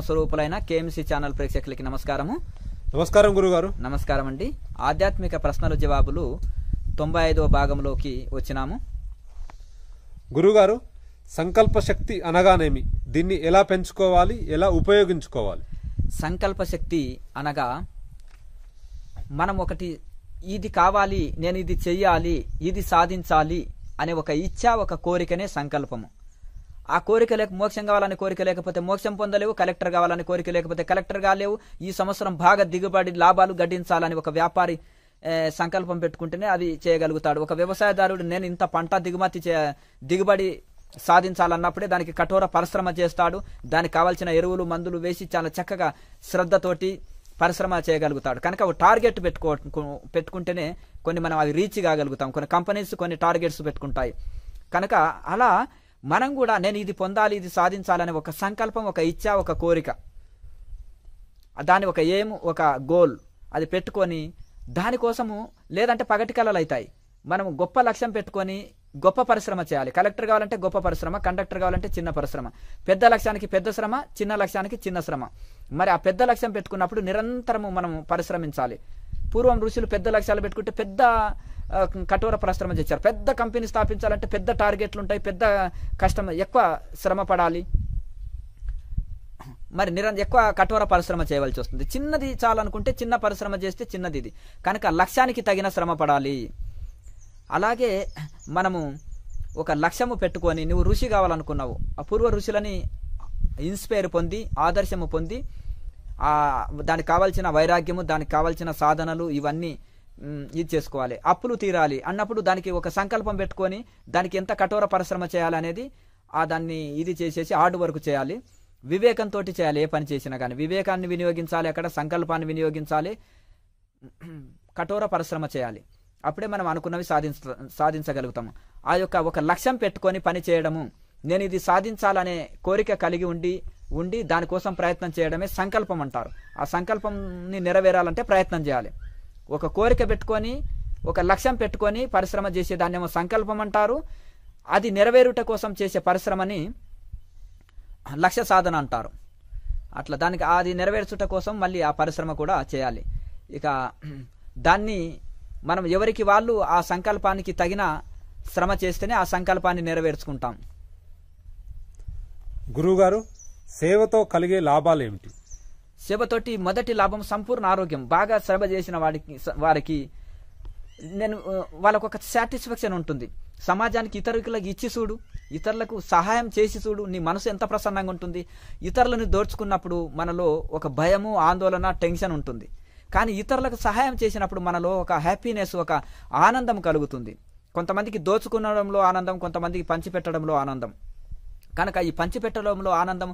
స్వరూపులైన KMC channel ప్రేక్షకులకి నమస్కారము. నమస్కారం గురుగారు. నమస్కారం అండి. ఆధ్యాత్మిక ప్రశ్నలు జవాబులు 95వ భాగంలోకి వచ్చినాము. గురుగారు, సంకల్ప శక్తి అనగానేమి, దీన్ని ఎలా పెంచుకోవాలి, ఎలా ఉపయోగించుకోవాలి? సంకల్ప శక్తి అనగా మనం ఒకటి ఇది కావాలి, నేను ఇది చెయ్యాలి, ఇది సాధించాలి అనే ఒక ఇచ్ఛ, ఒక కోరికనే సంకల్పము. ఆ కోరిక లేక మోక్షం కావాలని కోరిక లేకపోతే మోక్షం పొందలేవు, కలెక్టర్ కావాలని కోరిక లేకపోతే కలెక్టర్ కాలేవు, ఈ సంవత్సరం బాగా దిగుబడి లాభాలు గడించాలని ఒక వ్యాపారి సంకల్పం పెట్టుకుంటేనే అది చేయగలుగుతాడు. ఒక వ్యవసాయదారుడు నేను ఇంత పంట దిగుబడి సాధించాలన్నప్పుడే దానికి కఠోర పరిశ్రమ చేస్తాడు. దానికి కావాల్సిన ఎరువులు మందులు వేసి చాలా చక్కగా శ్రద్ధతోటి పరిశ్రమ చేయగలుగుతాడు. కనుక ఒక టార్గెట్ పెట్టుకుంటేనే కొన్ని మనం అవి రీచ్ కాగలుగుతాం. కొన్ని కంపెనీస్ కొన్ని టార్గెట్స్ పెట్టుకుంటాయి. కనుక అలా మనం కూడా నేను ఇది పొందాలి, ఇది సాధించాలనే ఒక సంకల్పం, ఒక ఇచ్ఛ, ఒక కోరిక, దాని ఒక ఎయిమ్, ఒక గోల్ అది పెట్టుకొని దానికోసము లేదంటే పగటి కళలు అవుతాయి. మనం గొప్ప లక్ష్యం పెట్టుకొని గొప్ప పరిశ్రమ చేయాలి. కలెక్టర్ కావాలంటే గొప్ప పరిశ్రమ, కండక్టర్ కావాలంటే చిన్న పరిశ్రమ. పెద్ద లక్ష్యానికి పెద్ద శ్రమ, చిన్న లక్ష్యానికి చిన్న శ్రమ. మరి ఆ పెద్ద లక్ష్యం పెట్టుకున్నప్పుడు నిరంతరము మనం పరిశ్రమించాలి. పూర్వం ఋషులు పెద్ద లక్ష్యాలు పెట్టుకుంటే పెద్ద కఠోర పరిశ్రమ చేశారు. పెద్ద కంపెనీ స్థాపించాలంటే పెద్ద టార్గెట్లు ఉంటాయి, పెద్ద కష్టం, ఎక్కువ శ్రమ పడాలి, మరి ఎక్కువ కఠోర పరిశ్రమ చేయవలసి వస్తుంది. చిన్నది చాలనుకుంటే చిన్న పరిశ్రమ చేస్తే చిన్నది ఇది. కనుక లక్ష్యానికి తగిన శ్రమ పడాలి. అలాగే మనము ఒక లక్ష్యము పెట్టుకొని నువ్వు ఋషి కావాలనుకున్నావు, ఆ పూర్వ ఋషులని ఇన్స్పైర్ పొంది ఆదర్శము పొంది దానికి కావాల్సిన వైరాగ్యము, దానికి కావాల్సిన సాధనలు ఇవన్నీ ఇది చేసుకోవాలి. అప్పులు తీరాలి అన్నప్పుడు దానికి ఒక సంకల్పం పెట్టుకొని దానికి ఎంత కఠోర పరిశ్రమ చేయాలనేది దాన్ని ఇది చేసేసి హార్డ్ వర్క్ చేయాలి. వివేకంతో చేయాలి. ఏ పని చేసినా కానీ వివేకాన్ని వినియోగించాలి, అక్కడ సంకల్పాన్ని వినియోగించాలి, కఠోర పరిశ్రమ చేయాలి. అప్పుడే మనం అనుకున్నవి సాధించగలుగుతాము. ఆ యొక్క ఒక లక్ష్యం పెట్టుకొని పని చేయడము, నేను ఇది సాధించాలనే కోరిక కలిగి ఉండి దానికోసం ప్రయత్నం చేయడమే సంకల్పం అంటారు. ఆ సంకల్పంని నెరవేరాలంటే ప్రయత్నం చేయాలి. ఒక కోరిక పెట్టుకొని ఒక లక్ష్యం పెట్టుకొని పరిశ్రమ చేసే దాన్నేమో సంకల్పం అంటారు. అది నెరవేరుట కోసం చేసే పరిశ్రమని లక్ష్య సాధన అంటారు. అట్లా దానికి అది నెరవేర్చుట కోసం మళ్ళీ ఆ పరిశ్రమ కూడా చేయాలి. ఇక దాన్ని మనం ఎవరికి వాళ్ళు ఆ సంకల్పానికి తగిన శ్రమ చేస్తేనే ఆ సంకల్పాన్ని నెరవేర్చుకుంటాం. గురువుగారు, సేవతో కలిగే లాభాలు ఏమిటి? సేవతోటి మొదటి లాభం సంపూర్ణ ఆరోగ్యం. బాగా శ్రమ చేసిన వారికి వాళ్ళకు ఒక సాటిస్ఫాక్షన్ ఉంటుంది. సమాజానికి ఇతరులకు ఇచ్చి చూడు, ఇతరులకు సహాయం చేసి చూడు, నీ మనసు ఎంత ప్రసన్నంగా ఉంటుంది. ఇతరులను దోచుకున్నప్పుడు మనలో ఒక భయము, ఆందోళన, టెన్షన్ ఉంటుంది. కానీ ఇతరులకు సహాయం చేసినప్పుడు మనలో ఒక హ్యాపీనెస్, ఒక ఆనందం కలుగుతుంది. కొంతమందికి దోచుకునడంలో ఆనందం, కొంతమందికి పంచిపెట్టడంలో ఆనందం. కనుక ఈ పంచిపెట్టడంలో ఆనందం,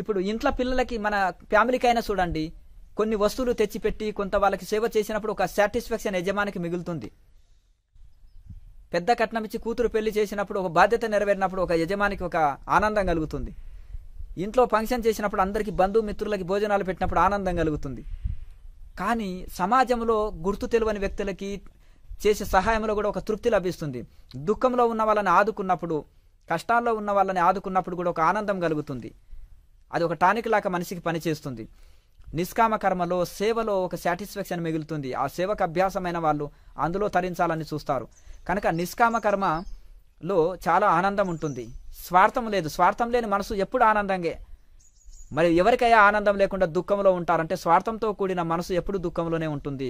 ఇప్పుడు ఇంట్లో పిల్లలకి మన ఫ్యామిలీకి అయినా చూడండి, కొన్ని వస్తువులు తెచ్చిపెట్టి కొంత వాళ్ళకి సేవ చేసినప్పుడు ఒక సాటిస్ఫాక్షన్ యజమానికి మిగులుతుంది. పెద్ద కట్నం ఇచ్చి కూతురు పెళ్లి చేసినప్పుడు, ఒక బాధ్యత నెరవేరినప్పుడు ఒక యజమానికి ఒక ఆనందం కలుగుతుంది. ఇంట్లో ఫంక్షన్ చేసినప్పుడు అందరికీ బంధుమిత్రులకి భోజనాలు పెట్టినప్పుడు ఆనందం కలుగుతుంది. కానీ సమాజంలో గుర్తు తెలియని వ్యక్తులకి చేసే సహాయంలో కూడా ఒక తృప్తి లభిస్తుంది. దుఃఖంలో ఉన్న వాళ్ళని ఆదుకున్నప్పుడు, కష్టాల్లో ఉన్న వాళ్ళని ఆదుకున్నప్పుడు కూడా ఒక ఆనందం కలుగుతుంది. అది ఒక టానిక్ లాగా మనిషికి పనిచేస్తుంది. నిష్కామ కర్మలో, సేవలో ఒక సాటిస్ఫాక్షన్ మిగులుతుంది. ఆ సేవకు అభ్యాసమైన వాళ్ళు అందులో తరించాలని చూస్తారు. కనుక నిష్కామ కర్మలో చాలా ఆనందం ఉంటుంది. స్వార్థం లేదు. స్వార్థం లేని మనసు ఎప్పుడు ఆనందంగా. మరి ఎవరికైనా ఆనందం లేకుండా దుఃఖంలో ఉంటారంటే స్వార్థంతో కూడిన మనసు ఎప్పుడు దుఃఖంలోనే ఉంటుంది.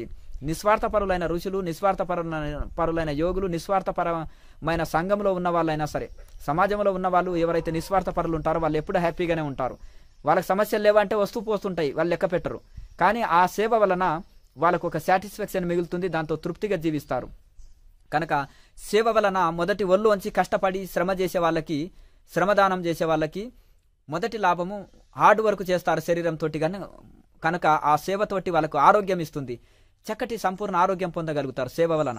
నిస్వార్థపరులైన ఋషులు, నిస్వార్థపరులైన యోగులు, నిస్వార్థపరమైన సంఘంలో ఉన్న వాళ్ళైనా సరే, సమాజంలో ఉన్న వాళ్ళు ఎవరైతే నిస్వార్థపరులు ఉంటారో వాళ్ళు ఎప్పుడు హ్యాపీగానే ఉంటారు. వాళ్ళకి సమస్యలు లేవంటే వస్తూ పోస్తుంటాయి, వాళ్ళు లెక్క పెట్టరు. కానీ ఆ సేవ వలన వాళ్ళకు ఒక సాటిస్ఫాక్షన్ మిగులుతుంది, దాంతో తృప్తిగా జీవిస్తారు. కనుక సేవ వలన మొదటి ఒళ్ళు వంచి కష్టపడి శ్రమ చేసే వాళ్ళకి, శ్రమదానం చేసే వాళ్ళకి మొదటి లాభము హార్డ్ వర్క్ చేస్తారు శరీరంతో. కనుక ఆ సేవతోటి వాళ్ళకు ఆరోగ్యం ఇస్తుంది. చక్కటి సంపూర్ణ ఆరోగ్యం పొందగలుగుతారు సేవ వలన.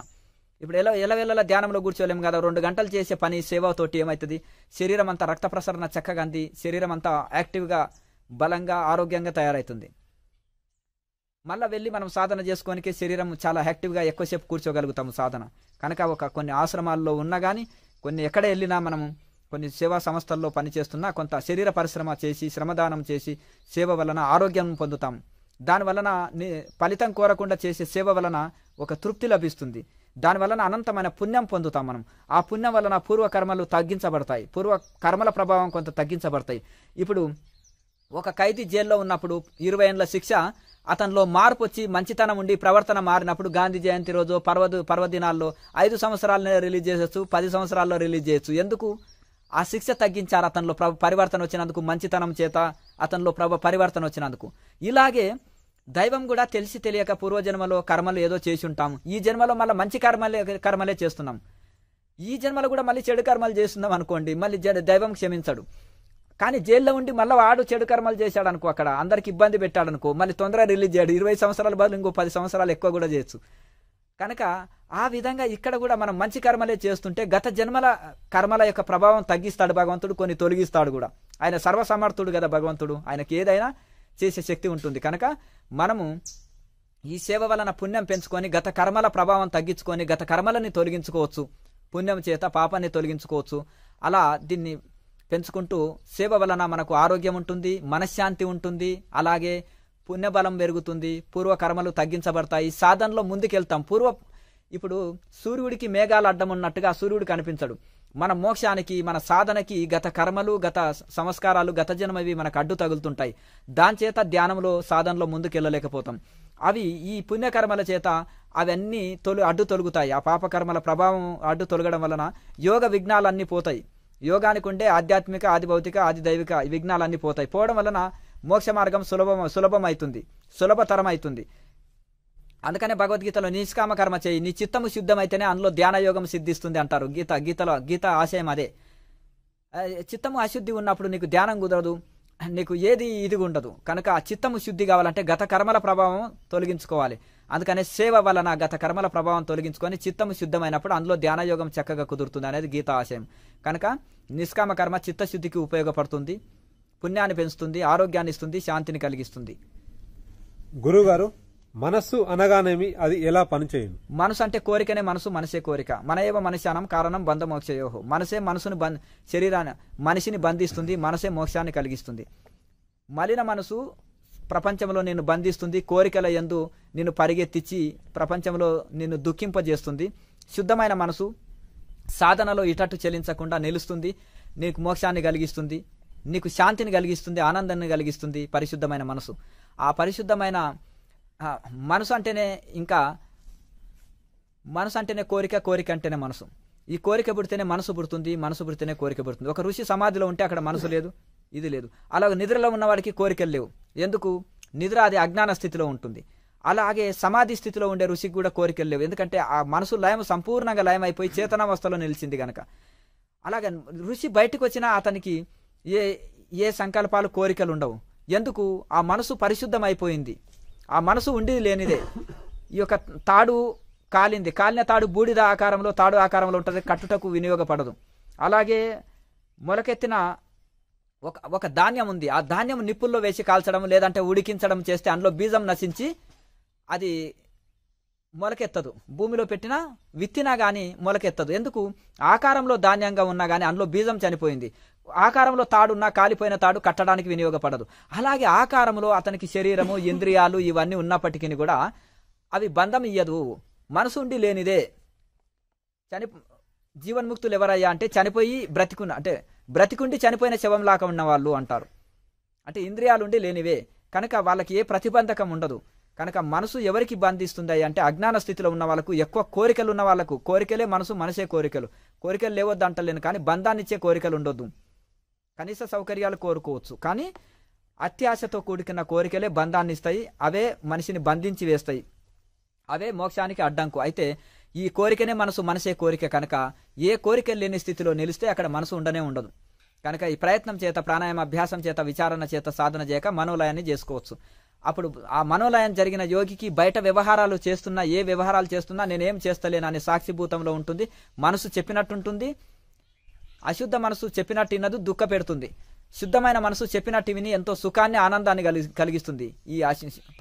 ఇప్పుడు ఎలవెల్లలా ధ్యానంలో కూర్చోలేము కదా, 2 గంటలు చేసే పని సేవతోటి ఏమవుతుంది, శరీరం అంతా రక్త ప్రసరణ చక్కగా అంది, శరీరం అంతా యాక్టివ్గా బలంగా ఆరోగ్యంగా తయారవుతుంది. మళ్ళీ వెళ్ళి మనం సాధన చేసుకోనికి శరీరం చాలా యాక్టివ్గా ఎక్కువసేపు కూర్చోగలుగుతాము సాధన. కనుక కొన్ని ఆశ్రమాల్లో ఉన్నా కానీ కొన్ని ఎక్కడ వెళ్ళినా మనము కొన్ని సేవా సంస్థల్లో పనిచేస్తున్నా కొంత శరీర పరిశ్రమ చేసి శ్రమదానం చేసి సేవ వలన ఆరోగ్యం పొందుతాం. దానివలన ఫలితం కోరకుండా చేసే సేవ వలన ఒక తృప్తి లభిస్తుంది. దానివలన అనంతమైన పుణ్యం పొందుతాం మనం. ఆ పుణ్యం వలన పూర్వకర్మలు తగ్గించబడతాయి, పూర్వకర్మల ప్రభావం కొంత తగ్గించబడతాయి. ఇప్పుడు ఒక ఖైదీ జైల్లో ఉన్నప్పుడు 20 ఏళ్ల శిక్ష, అతనిలో మార్పు వచ్చి మంచితనం ఉండి ప్రవర్తన మారినప్పుడు గాంధీ జయంతి రోజు పర్వదినాల్లో 5 సంవత్సరాలనే రిలీజ్ చేయొచ్చు, 10 సంవత్సరాల్లో రిలీజ్ చేయొచ్చు. ఎందుకు? ఆ శిక్ష తగ్గించారు, అతనిలో పరివర్తన వచ్చినందుకు, మంచితనం చేత అతనిలో పరివర్తన వచ్చినందుకు. ఇలాగే దైవం కూడా తెలిసి తెలియక పూర్వజన్మలో కర్మలు ఏదో చేసి ఉంటాము, ఈ జన్మలో మళ్ళీ మంచి కర్మలే చేస్తున్నాం. ఈ జన్మలో కూడా మళ్ళీ చెడు కర్మలు చేస్తున్నాం అనుకోండి, మళ్ళీ దైవం క్షమించడు. కానీ జైల్లో ఉండి మళ్ళీ వాడు చెడు కర్మలు చేశాడు అనుకో, అక్కడ అందరికి ఇబ్బంది పెట్టాడు అనుకో, మళ్ళీ తొందరగా రిలీజ్ చేయడు, 20 సంవత్సరాల బదులు ఇంకో 10 సంవత్సరాలు ఎక్కువ కూడా చేయొచ్చు. కనుక ఆ విధంగా ఇక్కడ కూడా మనం మంచి కర్మలే చేస్తుంటే గత జన్మల కర్మల యొక్క ప్రభావం తగ్గిస్తాడు భగవంతుడు, కొన్ని తొలగిస్తాడు కూడా. ఆయన సర్వసమర్థుడు కదా భగవంతుడు, ఆయనకి ఏదైనా చేసే శక్తి ఉంటుంది. కనుక మనము ఈ సేవ వలన పుణ్యం పెంచుకొని గత కర్మల ప్రభావం తగ్గించుకొని గత కర్మలని తొలగించుకోవచ్చు, పుణ్యం చేత పాపాన్ని తొలగించుకోవచ్చు. అలా దీన్ని పెంచుకుంటూ సేవ వలన మనకు ఆరోగ్యం ఉంటుంది, మనశ్శాంతి ఉంటుంది, అలాగే పుణ్యబలం పెరుగుతుంది, పూర్వకర్మలు తగ్గించబడతాయి, సాధనలో ముందుకెళ్తాం. ఇప్పుడు సూర్యుడికి మేఘాలు అడ్డం ఉన్నట్టుగా సూర్యుడు కనిపించడు. మన మోక్షానికి మన సాధనకి గత కర్మలు గత సంస్కారాలు గత జన్మవి మనకు అడ్డు తగులుతుంటాయి. దాని చేత ధ్యానంలో సాధనలో ముందుకెళ్ళలేకపోతాం. అవి ఈ పుణ్యకర్మల చేత అవన్నీ అడ్డు తొలుగుతాయి. ఆ పాపకర్మల ప్రభావం అడ్డు తొలగడం వలన యోగ విఘ్నాలన్నీ పోతాయి. యోగానికి ఉండే ఆధ్యాత్మిక ఆది భౌతిక ఆది దైవిక విఘ్నాలన్నీ పోతాయి. పోవడం వలన మోక్ష మార్గం సులభతరం అవుతుంది. అందుకనే భగవద్గీతలో నిష్కామ కర్మ చేయి, నీ చిత్తము శుద్ధమైతేనే అందులో ధ్యాన యోగం సిద్ధిస్తుంది అంటారు. గీత ఆశయం అదే. చిత్తము అశుద్ధి ఉన్నప్పుడు నీకు ధ్యానం కుదరదు, నీకు ఏది ఇది ఉండదు. కనుక ఆ చిత్తము శుద్ధి కావాలంటే గత కర్మల ప్రభావం తొలగించుకోవాలి. అందుకనే సేవ వలన గత కర్మల ప్రభావం తొలగించుకొని చిత్తము శుద్ధమైనప్పుడు అందులో ధ్యాన యోగం చక్కగా కుదురుతుంది అనేది గీత ఆశయం. కనుక నిష్కామ కర్మ చిత్తశుద్ధికి ఉపయోగపడుతుంది, పుణ్యాన్ని పెంచుతుంది, ఆరోగ్యాన్ని ఇస్తుంది, శాంతిని కలిగిస్తుంది. గురుగారు, మనస్సు అనగానేమి, అది ఎలా పనిచేయను? మనసు అంటే కోరికనే మనసు, మనసే కోరిక. మనయేవ మనుష్యానం కారణం బంధమోక్షయోహో. మనసే మనసును మనిషిని బంధిస్తుంది, మనసే మోక్షాన్ని కలిగిస్తుంది. మలిన మనసు ప్రపంచంలో నిన్ను బంధిస్తుంది, కోరికల యందు నిన్ను పరిగెత్తించి ప్రపంచంలో నిన్ను దుఃఖింపజేస్తుంది. శుద్ధమైన మనసు సాధనలో ఇటట్టు చెలించకుండా నిలుస్తుంది, నీకు మోక్షాన్ని కలిగిస్తుంది, నీకు శాంతిని కలిగిస్తుంది, ఆనందాన్ని కలిగిస్తుంది పరిశుద్ధమైన మనసు. ఆ పరిశుద్ధమైన మనసు అంటేనే మనసు అంటేనే కోరిక, కోరిక అంటేనే మనసు. ఈ కోరిక పుడితేనే మనసు పుడుతుంది, మనసు పుడితేనే కోరిక పుడుతుంది. ఒక ఋషి సమాధిలో ఉంటే అక్కడ మనసు లేదు, ఇది లేదు. అలాగే నిద్రలో ఉన్నవాడికి కోరికలు లేవు. ఎందుకు? నిద్ర అది అజ్ఞాన స్థితిలో ఉంటుంది. అలాగే సమాధి స్థితిలో ఉండే ఋషికి కూడా కోరికలు లేవు, ఎందుకంటే ఆ మనసు లయం సంపూర్ణంగా లయం అయిపోయి చేతనావస్థలో నిలిచింది గనక. అలాగే ఋషి బయటకు వచ్చినా అతనికి ఏ సంకల్పాలు కోరికలు ఉండవు. ఎందుకు? ఆ మనసు పరిశుద్ధం అయిపోయింది. ఆ మనసు ఉండి లేనిదే. ఈ యొక్క తాడు కాలిన తాడు బూడిద ఆకారంలో తాడు ఆకారంలో ఉంటుంది, కట్టుటకు వినియోగపడదు. అలాగే మొలకెత్తిన ఒక ధాన్యం ఉంది, ఆ ధాన్యం నిప్పుల్లో వేసి కాల్చడం లేదంటే ఉడికించడం చేస్తే అందులో బీజం నశించి అది మొలకెత్తదు. భూమిలో పెట్టినా విత్తినా గానీ మొలకెత్తదు. ఎందుకు? ఆకారంలో ధాన్యంగా ఉన్నా గానీ అందులో బీజం చనిపోయింది. ఆకారంలో తాడున్నా కాలిపోయిన తాడు కట్టడానికి వినియోగపడదు. అలాగే ఆకారంలో అతనికి శరీరము ఇంద్రియాలు ఇవన్నీ ఉన్నప్పటికీ కూడా అవి బంధం ఇయ్యదు, మనసు ఉండి లేనిదే. జీవన్ముక్తులు ఎవరయ్యా అంటే చనిపోయి బ్రతికుండి చనిపోయిన శవంలాగా ఉన్న వాళ్ళు అంటారు. అంటే ఇంద్రియాలుండి లేనివే కనుక వాళ్ళకి ఏ ప్రతిబంధకం ఉండదు. కనుక మనసు ఎవరికి బంధిస్తుంది అంటే అజ్ఞాన స్థితిలో ఉన్న వాళ్ళకు, ఎక్కువ కోరికలు ఉన్న వాళ్ళకు. కోరికలే మనసు, మనసే కోరికలు. కోరికలు లేవద్దు అంటలేను, కానీ బంధాన్ని ఇచ్చే కోరికలు ఉండొద్దు. కనీస సౌకర్యాలు కోరుకోవచ్చు, కానీ అత్యాశతో కూడుకున్న కోరికలే బంధాన్ని ఇస్తాయి, అవే మనిషిని బంధించి వేస్తాయి, అవే మోక్షానికి అడ్డంకు. అయితే ఈ కోరికనే మనసు, మనసే కోరిక కనుక ఏ కోరిక లేని స్థితిలో నిలిస్తే అక్కడ మనసు ఉండనే ఉండదు. కనుక ఈ ప్రయత్నం చేత, ప్రాణాయామ అభ్యాసం చేత, విచారణ చేత, సాధన చేయక మనోలయాన్ని చేసుకోవచ్చు. అప్పుడు ఆ మనోలయం జరిగిన యోగికి బయట వ్యవహారాలు చేస్తున్నా, ఏ వ్యవహారాలు చేస్తున్నా నేనేం చేస్తలేను అనే సాక్షిభూతంలో ఉంటుంది. మనసు చెప్పినట్టుంటుంది. అశుద్ధ మనసు చెప్పినట్టు వినదు, దుఃఖ పెడుతుంది. శుద్ధమైన మనసు చెప్పినట్టు విని ఎంతో సుఖాన్ని, ఆనందాన్ని కలిగిస్తుంది. ఈ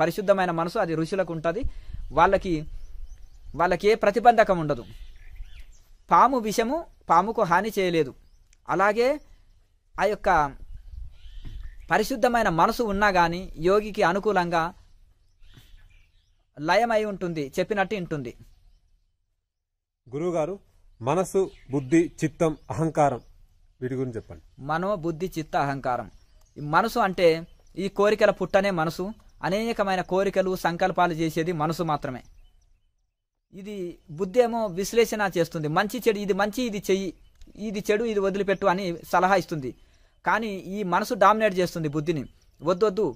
పరిశుద్ధమైన మనసు అది ఋషులకు ఉంటుంది. వాళ్ళకి ఏ ప్రతిబంధకం ఉండదు. పాము విషము పాముకు హాని చేయలేదు. అలాగే ఆ యొక్క పరిశుద్ధమైన మనసు ఉన్నా గాని యోగికి అనుకూలంగా లయమై ఉంటుంది, చెప్పినట్టు ఉంటుంది. గురువుగారు, మనసు, బుద్ధి, చిత్తం, అహంకారం వీటి గురించి చెప్పండి. మనో, బుద్ధి, చిత్త, అహంకారం. ఈ మనసు అంటే ఈ కోరికల పుట్టనే మనసు. అనేకమైన కోరికలు, సంకల్పాలు చేసేది మనసు మాత్రమే. ఇది బుద్ధి ఏమో విశ్లేషణ చేస్తుంది. మంచి చెడు, ఇది మంచి ఇది చెయ్యి, ఇది చెడు ఇది వదిలిపెట్టు అని సలహా ఇస్తుంది. కానీ ఈ మనసు డామినేట్ చేస్తుంది బుద్ధిని. వద్దొద్దు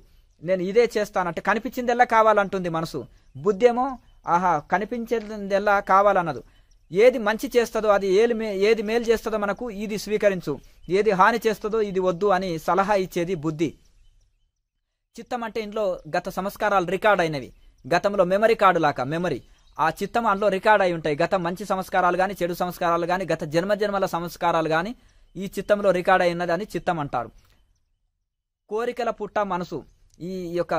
నేను ఇదే చేస్తానంటే కనిపించిందెల్లా కావాలంటుంది మనసు. బుద్ధి ఏమో ఆహా కనిపించేదెల్లా కావాలన్నదు. ఏది మంచి చేస్తుందో అది ఏది మేలు చేస్తుందో మనకు ఇది స్వీకరించు, ఏది హాని చేస్తుందో ఇది వద్దు అని సలహా ఇచ్చేది బుద్ధి. చిత్తం అంటే ఇంట్లో గత సంస్కారాలు రికార్డ్ అయినవి, గతంలో మెమరీ కార్డు లాగా మెమరీ. ఆ చిత్తం అందులో రికార్డ్ అయి ఉంటాయి. గత మంచి సంస్కారాలు కానీ, చెడు సంస్కారాలు కానీ, గత జన్మజన్మల సంస్కారాలు కానీ ఈ చిత్తంలో రికార్డ్ అయి ఉన్నది అని చిత్తం అంటారు. కోరికల పుట్ట మనసు. ఈ యొక్క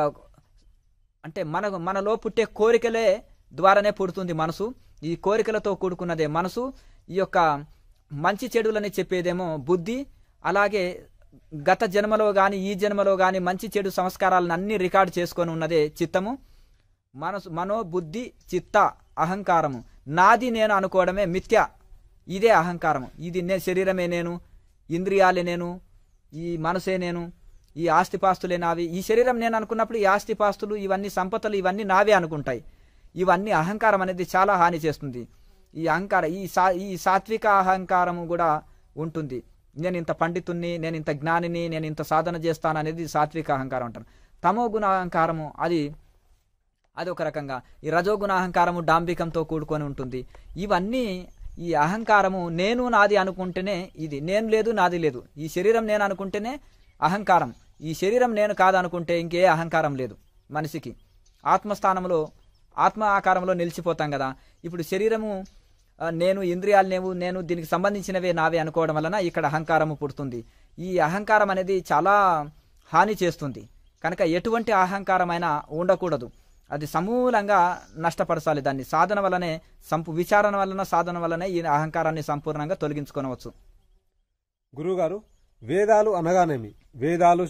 అంటే మనలో పుట్టే కోరికలే ద్వారానే పుడుతుంది మనసు. ఈ కోరికలతో కూడుకున్నదే మనసు. ఈ యొక్క మంచి చెడులని చెప్పేదేమో బుద్ధి. అలాగే గత జన్మలో గాని ఈ జన్మలో గాని మంచి చెడు సంస్కారాలను అన్ని రికార్డు చేసుకొని ఉన్నదే చిత్తము. మనసు, మనో, బుద్ధి, చిత్త, అహంకారము. నాది నేను అనుకోవడమే మిథ్య. ఇదే అహంకారము. ఇది శరీరమే నేను, ఇంద్రియాలే నేను, ఈ మనసే నేను, ఈ ఆస్తిపాస్తులే నావి. ఈ శరీరం నేను అనుకున్నప్పుడు ఈ ఆస్తిపాస్తులు ఇవన్నీ సంపదలు ఇవన్నీ నావే అనుకుంటాయి. ఇవన్నీ అహంకారం అనేది చాలా హాని చేస్తుంది. ఈ అహంకారం ఈ సాత్విక అహంకారము కూడా ఉంటుంది. నేను ఇంత పండితుణ్ణి, నేను ఇంత జ్ఞానిని, నేను ఇంత సాధన చేస్తాను అనేది సాత్విక అహంకారం అంటారు. తమో గుణ అహంకారము అది ఒక రకంగా. ఈ రజోగుణ అహంకారము డాంబికంతో కూడుకొని ఉంటుంది. ఇవన్నీ ఈ అహంకారము నేను నాది అనుకుంటేనే ఇది. నేను లేదు నాది లేదు. ఈ శరీరం నేను అనుకుంటేనే అహంకారం. ఈ శరీరం నేను కాదనుకుంటే ఇంకే అహంకారం లేదు మనిషికి. ఆత్మస్థానంలో ఆత్మ ఆకారంలో నిలిచిపోతాం కదా. ఇప్పుడు శరీరము నేను, ఇంద్రియాలు నేను దీనికి సంబంధించినవే నావే అనుకోవడం వలన ఇక్కడ అహంకారము పుడుతుంది. ఈ అహంకారం అనేది చాలా హాని చేస్తుంది. కనుక ఎటువంటి అహంకారమైనా ఉండకూడదు. అది సమూలంగా నష్టపరచాలి. దాన్ని సాధన వల్లనే విచారణ వలన, సాధన వల్లనే ఈ అహంకారాన్ని సంపూర్ణంగా తొలగించుకోనవచ్చు. గురువుగారు, వేదాలు అనగానేమి? వేదాలు,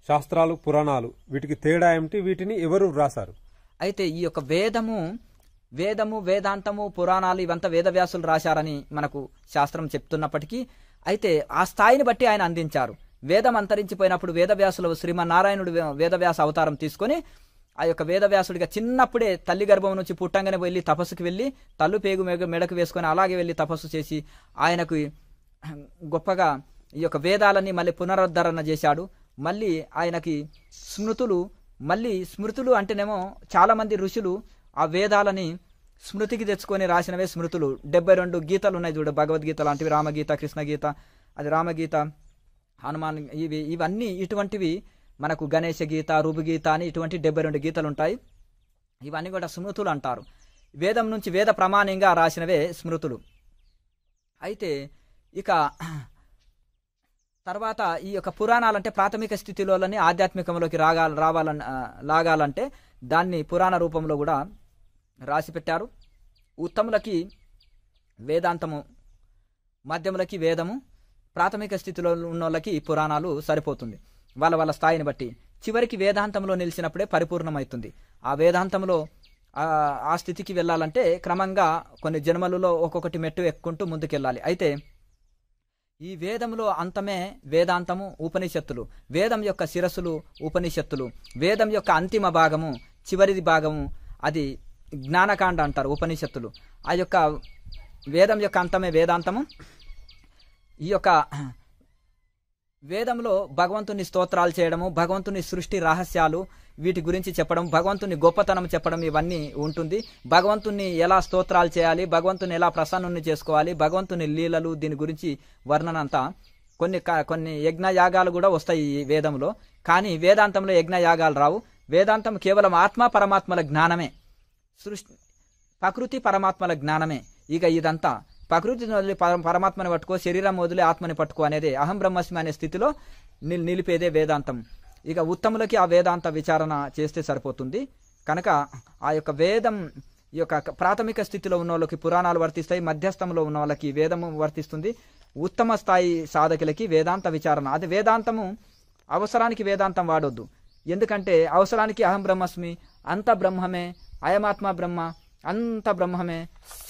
శాస్త్రాలు, పురాణాలు వీటికి తేడా ఏమిటి? వీటిని ఎవరు వ్రాసారు? అయితే ఈ యొక్క వేదము, వేదాంతము, పురాణాలు ఇవంతా వేదవ్యాసులు రాశారని మనకు శాస్త్రం చెప్తున్నప్పటికీ అయితే ఆ స్థాయిని బట్టి ఆయన అందించారు. వేదం అంతరించిపోయినప్పుడు వేదవ్యాసులు శ్రీమన్నారాయణుడు వేదవ్యాస అవతారం తీసుకొని ఆ యొక్క వేదవ్యాసుడిగా చిన్నప్పుడే తల్లి గర్భం నుంచి పుట్టంగానే వెళ్ళి తపస్సుకి వెళ్ళి తల్లు పేగు మెడకు వేసుకొని అలాగే వెళ్ళి తపస్సు చేసి ఆయనకు గొప్పగా ఈ యొక్క వేదాలని మళ్ళీ పునరుద్ధరణ చేశాడు. మళ్ళీ ఆయనకి స్మృతులు అంటేనేమో చాలా మంది ఋషులు ఆ వేదాలని స్మృతికి తెచ్చుకొని రాసినవే స్మృతులు. 72 గీతలు ఉన్నాయి చూడు, భగవద్గీత లాంటివి, రామగీత, కృష్ణగీత, అది రామగీత, హనుమాన్, ఇవన్నీ ఇటువంటివి మనకు గణేశ గీత, రుభుగీత అని ఇటువంటి 72 గీతలు ఉంటాయి. ఇవన్నీ కూడా స్మృతులు అంటారు. వేదం నుంచి వేద ప్రమాణంగా రాసినవే స్మృతులు. అయితే ఇక తర్వాత ఈ యొక్క పురాణాలంటే ప్రాథమిక స్థితిలోని ఆధ్యాత్మికంలోకి లాగాలంటే దాన్ని పురాణ రూపంలో కూడా రాసి పెట్టారు. ఉత్తములకి వేదాంతము, మధ్యములకి వేదము, ప్రాథమిక స్థితిలో ఉన్న వాళ్ళకి పురాణాలు సరిపోతుంది వాళ్ళ స్థాయిని బట్టి. చివరికి వేదాంతంలో నిలిచినప్పుడే పరిపూర్ణమవుతుంది. ఆ వేదాంతంలో ఆ స్థితికి వెళ్ళాలంటే క్రమంగా కొన్ని జన్మలలో ఒక్కొక్కటి మెట్టు ఎక్కుంటూ ముందుకెళ్ళాలి. అయితే ఈ వేదంలో అంతమే వేదాంతము, ఉపనిషత్తులు. వేదం యొక్క శిరస్సులు ఉపనిషత్తులు. వేదం యొక్క అంతిమ భాగము, చివరిది భాగము అది జ్ఞానకాండ అంటారు ఉపనిషత్తులు. ఆ యొక్క వేదం యొక్క అంతమే వేదాంతము. ఈ యొక్క వేదంలో భగవంతుని స్తోత్రాలు చేయడము, భగవంతుని సృష్టి రహస్యాలు వీటి గురించి చెప్పడం, భగవంతుని గొప్పతనం చెప్పడం ఇవన్నీ ఉంటుంది. భగవంతుని ఎలా స్తోత్రాలు చేయాలి, భగవంతుని ఎలా ప్రసన్నుని చేసుకోవాలి, భగవంతుని లీలలు, దీని గురించి వర్ణన అంతా. కొన్ని యజ్ఞయాగాలు కూడా వస్తాయి ఈ వేదంలో. కానీ వేదాంతంలో యజ్ఞయాగాలు రావు. వేదాంతం కేవలం ఆత్మ పరమాత్మల జ్ఞానమే, సృష్టి ప్రకృతి పరమాత్మల జ్ఞానమే. ఇక ఇదంతా ప్రకృతిని వదిలి పరమాత్మని పట్టుకో, శరీరం వదిలి ఆత్మని పట్టుకో అనేది అహం బ్రహ్మస్మి అనే స్థితిలో నిలిపేదే వేదాంతం. ఇక ఉత్తములకి ఆ వేదాంత విచారణ చేస్తే సరిపోతుంది. కనుక ఆ యొక్క వేదం ఈ యొక్క ప్రాథమిక స్థితిలో ఉన్న వాళ్ళకి పురాణాలు వర్తిస్తాయి, మధ్యస్థంలో ఉన్న వాళ్ళకి వేదము వర్తిస్తుంది, ఉత్తమ స్థాయి సాధకులకి వేదాంత విచారణ. అది వేదాంతము అవసరానికి వేదాంతం వాడొద్దు. ఎందుకంటే అవసరానికి అహం బ్రహ్మస్మి, అంత బ్రహ్మమే, అయమాత్మ బ్రహ్మ, అంత బ్రహ్మమే,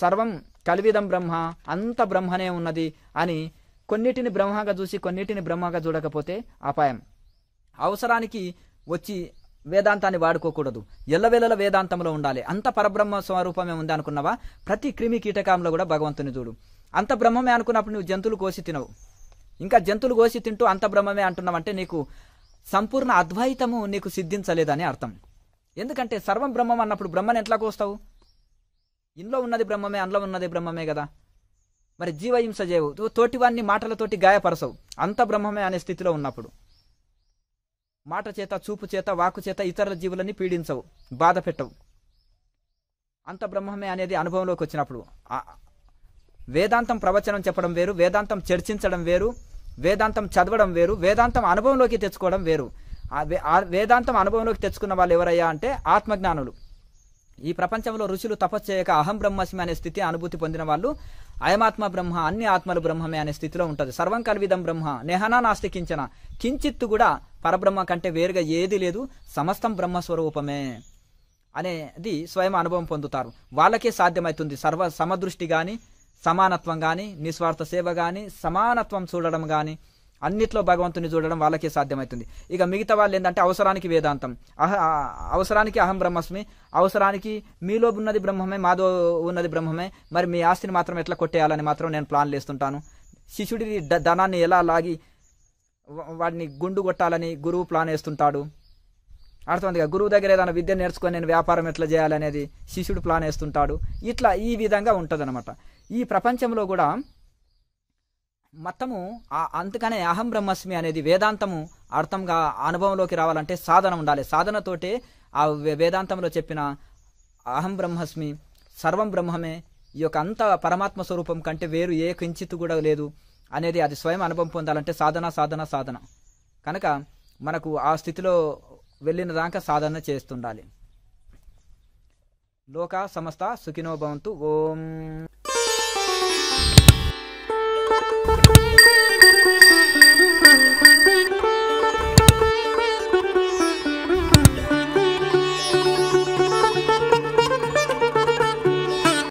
సర్వం కలివిదం బ్రహ్మ, అంత బ్రహ్మనే ఉన్నది అని కొన్నిటిని బ్రహ్మగా చూసి కొన్నిటిని బ్రహ్మగా చూడకపోతే అపాయం. అవసరానికి వచ్చి వేదాంతాన్ని వాడుకోకూడదు, ఎల్లవేళల వేదాంతంలో ఉండాలి. అంత పరబ్రహ్మ స్వరూపమే ఉంది అనుకున్నావా, ప్రతి క్రిమి కీటకంలో కూడా భగవంతుని చూడు. అంత బ్రహ్మమే అనుకున్నప్పుడు నువ్వు జంతువులు కోసి తినవు. ఇంకా జంతువులు కోసి తింటూ అంత బ్రహ్మమే అంటున్నావంటే నీకు సంపూర్ణ అద్వైతము నీకు సిద్ధించలేదని అర్థం. ఎందుకంటే సర్వం బ్రహ్మం అన్నప్పుడు బ్రహ్మని ఎట్లా కోస్తావు? ఇంట్లో ఉన్నది బ్రహ్మమే, అందులో ఉన్నది బ్రహ్మమే కదా. మరి జీవహింస చేయవు, తోటివాన్ని మాటలతోటి గాయపరచవు. అంత బ్రహ్మమే అనే స్థితిలో ఉన్నప్పుడు మాట చేత, చూపు చేత, వాక్కు చేత ఇతరుల జీవులని పీడించవు, బాధ పెట్టవు. అంత బ్రహ్మమే అనేది అనుభవంలోకి వచ్చినప్పుడు వేదాంతం ప్రవచనం చెప్పడం వేరు, వేదాంతం చర్చించడం వేరు, వేదాంతం చదవడం వేరు, వేదాంతం అనుభవంలోకి తెచ్చుకోవడం వేరు. వేదాంతం అనుభవంలోకి తెచ్చుకున్న వాళ్ళు ఎవరయ్యా అంటే ఆత్మజ్ఞానులు. ఈ ప్రపంచంలో ఋషులు తపస్సు చేయక అహం బ్రహ్మస్మి అనే స్థితి అనుభూతి పొందిన వాళ్ళు అయమాత్మ బ్రహ్మ, అన్ని ఆత్మలు బ్రహ్మమే అనే స్థితిలో ఉంటుంది. సర్వం కల్విదం బ్రహ్మ, నేహనా నాస్తి కించన, కించిత్తు కూడా పరబ్రహ్మ కంటే వేరుగా ఏది లేదు, సమస్తం బ్రహ్మస్వరూపమే అనేది స్వయం అనుభవం పొందుతారు. వాళ్ళకే సాధ్యమవుతుంది సర్వ సమదృష్టి గాని, సమానత్వం గాని, నిస్వార్థ సేవ గాని, సమానత్వం చూడడం గాని, అన్నిట్లో భగవంతుని చూడడం వాళ్ళకే సాధ్యమవుతుంది. ఇక మిగతా వాళ్ళు ఏంటంటే అవసరానికి వేదాంతం, అవసరానికి అహం బ్రహ్మస్మి, అవసరానికి మీలో ఉన్నది బ్రహ్మమే, మాదో ఉన్నది బ్రహ్మమే, మరి మీ ఆస్తిని మాత్రం ఎట్లా కొట్టేయాలని మాత్రం నేను ప్లాన్లు వేస్తుంటాను. శిష్యుడి ధనాన్ని ఎలా లాగి వాడిని గుండు కొట్టాలని గురువు ప్లాన్ వేస్తుంటాడు. అర్థమైందిగా, గురువు దగ్గర ఏదైనా విద్య నేర్చుకొని నేను వ్యాపారం ఎట్లా చేయాలనేది శిష్యుడు ప్లాన్ వేస్తుంటాడు. ఇట్లా ఈ విధంగా ఉంటుందన్నమాట ఈ ప్రపంచంలో కూడా మొత్తము. అందుకనే అహం బ్రహ్మస్మి అనేది వేదాంతము అర్థంగా అనుభవంలోకి రావాలంటే సాధన ఉండాలి. సాధనతోటే ఆ వేదాంతంలో చెప్పిన అహం బ్రహ్మస్మి, సర్వం బ్రహ్మమే, ఈ యొక్క అంత పరమాత్మ స్వరూపం కంటే వేరు ఏ కించిత్తు కూడా లేదు అనేది అది స్వయం అనుభవం పొందాలంటే సాధన సాధన సాధన. కనుక మనకు ఆ స్థితిలో వెళ్ళిన దాకా సాధన చేస్తుండాలి. లోకా సమస్త సుఖినో భవంతు. ఓం.